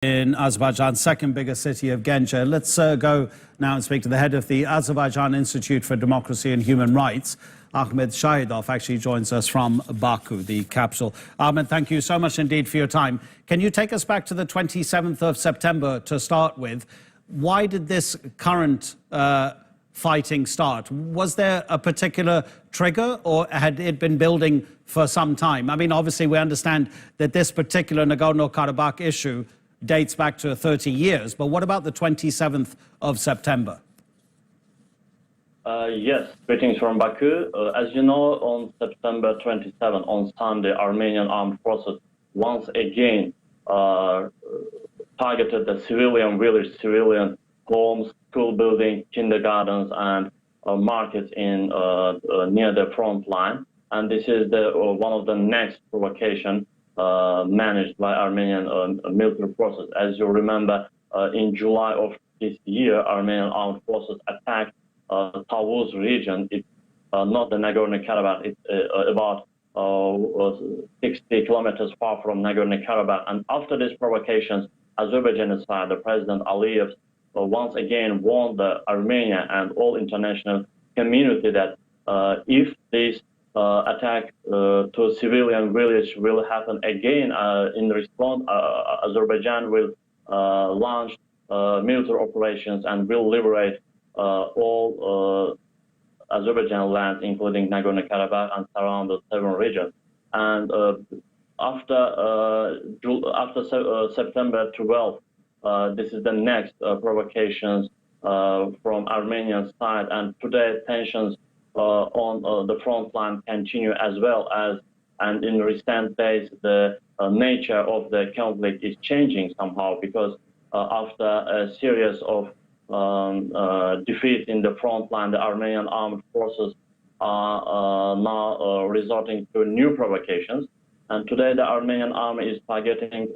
in Azerbaijan's second biggest city of Genge. Let's go now and speak to the head of the Azerbaijan Institute for Democracy and Human Rights. Ahmad Shahidov actually joins us from Baku, the capital. Ahmed, thank you so much indeed for your time. Can you take us back to the 27th of September to start with? Why did this current fighting start? Was there a particular trigger, or had it been building for some time? I mean, obviously we understand that this particular Nagorno-Karabakh issue dates back to 30 years, but what about the 27th of September? Yes, greetings from Baku. As you know, on September 27, on Sunday, Armenian armed forces once again targeted the civilian village, civilian homes, school buildings, kindergartens, and markets in near the front line. And this is one of the next provocation managed by Armenian military forces. As you remember, in July of this year, Armenian armed forces attacked Tavuz region. It's not the Nagorno-Karabakh. It's about 60 kilometers far from Nagorno-Karabakh. And after these provocations, Azerbaijan side, the President Aliyev once again warned the Armenia and all international community that if this attack to a civilian village will happen again, in response, Azerbaijan will launch military operations and will liberate all Azerbaijan lands, including Nagorno-Karabakh and surrounded 7 regions. And after September 12th, this is the next provocations from Armenian side, and today tensions on the front line continue as well as, and in recent days the nature of the conflict is changing somehow, because after a series of defeat in the front line, the Armenian armed forces are now resorting to new provocations. And today the Armenian army is targeting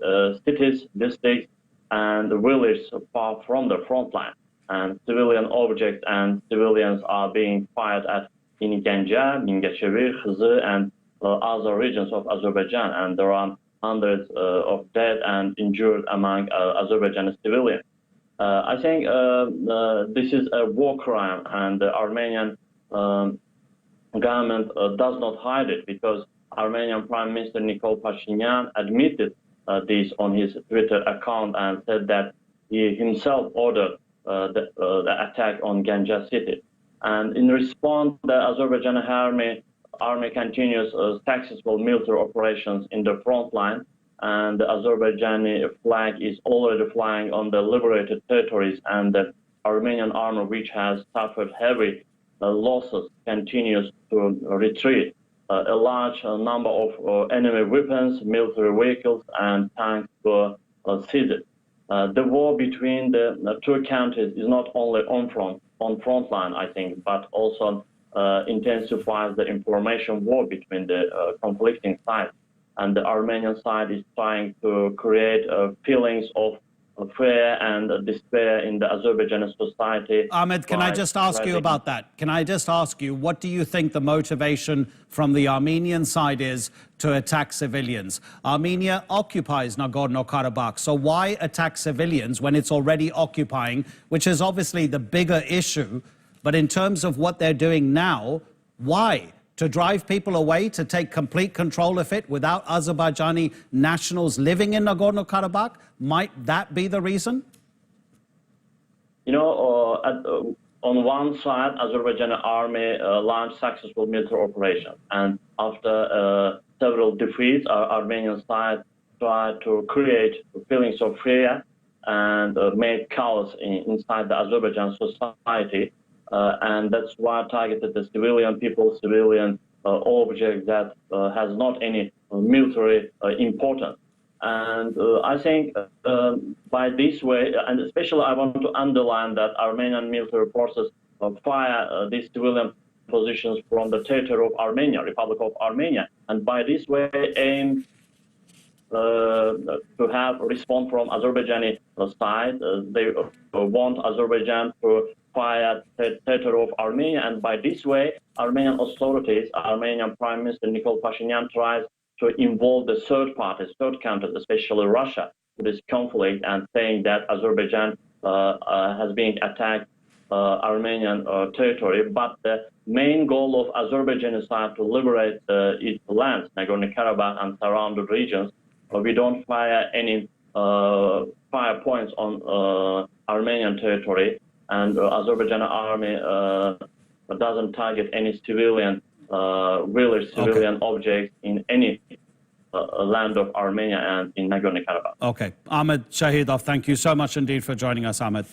cities, districts, and villages far from the front line. And civilian objects and civilians are being fired at in Genge, Mingashevir, Khizı, and other regions of Azerbaijan. And there are hundreds of dead and injured among Azerbaijani civilians. I think this is a war crime, and the Armenian government does not hide it, because Armenian Prime Minister Nikol Pashinyan admitted this on his Twitter account and said that he himself ordered the attack on Genge city. And in response, the Azerbaijani army continues successful military operations in the front line, and the Azerbaijani flag is already flying on the liberated territories, and the Armenian army, which has suffered heavy losses, continues to retreat. A large number of enemy weapons, military vehicles, and tanks were seized. The war between the two countries is not only on front line, I think, but also intensifies the information war between the conflicting sides. And the Armenian side is trying to create feelings of fear and despair in the Azerbaijani society. Ahmed, can I just ask you about that? Can I just ask you, what do you think the motivation from the Armenian side is to attack civilians? Armenia occupies Nagorno-Karabakh, so why attack civilians when it's already occupying, which is obviously the bigger issue? But in terms of what they're doing now, why? To drive people away, to take complete control of it without Azerbaijani nationals living in Nagorno-Karabakh? Might that be the reason? You know, on one side, Azerbaijani army launched successful military operations. And after several defeats, our Armenian side tried to create feelings of fear and made chaos inside the Azerbaijan society. And that's why targeted the civilian people, civilian object that has not any military importance. And I think by this way, and especially I want to underline that Armenian military forces fire these civilian positions from the territory of Armenia, Republic of Armenia, and by this way aim to have a response from Azerbaijani side. They want Azerbaijan to fire the territory of Armenia, and by this way, Armenian authorities, Armenian Prime Minister Nikol Pashinyan tries to involve the third parties, third countries, especially Russia, to this conflict and saying that Azerbaijan has been attacked Armenian territory, but the main goal of Azerbaijan is to liberate its lands, Nagorno-Karabakh and surrounded regions. We don't fire any fire points on Armenian territory, and Azerbaijan army doesn't target any civilian, really civilian objects in any land of Armenia and in Nagorno-Karabakh. Okay. Ahmad Shahidov, thank you so much indeed for joining us, Ahmad.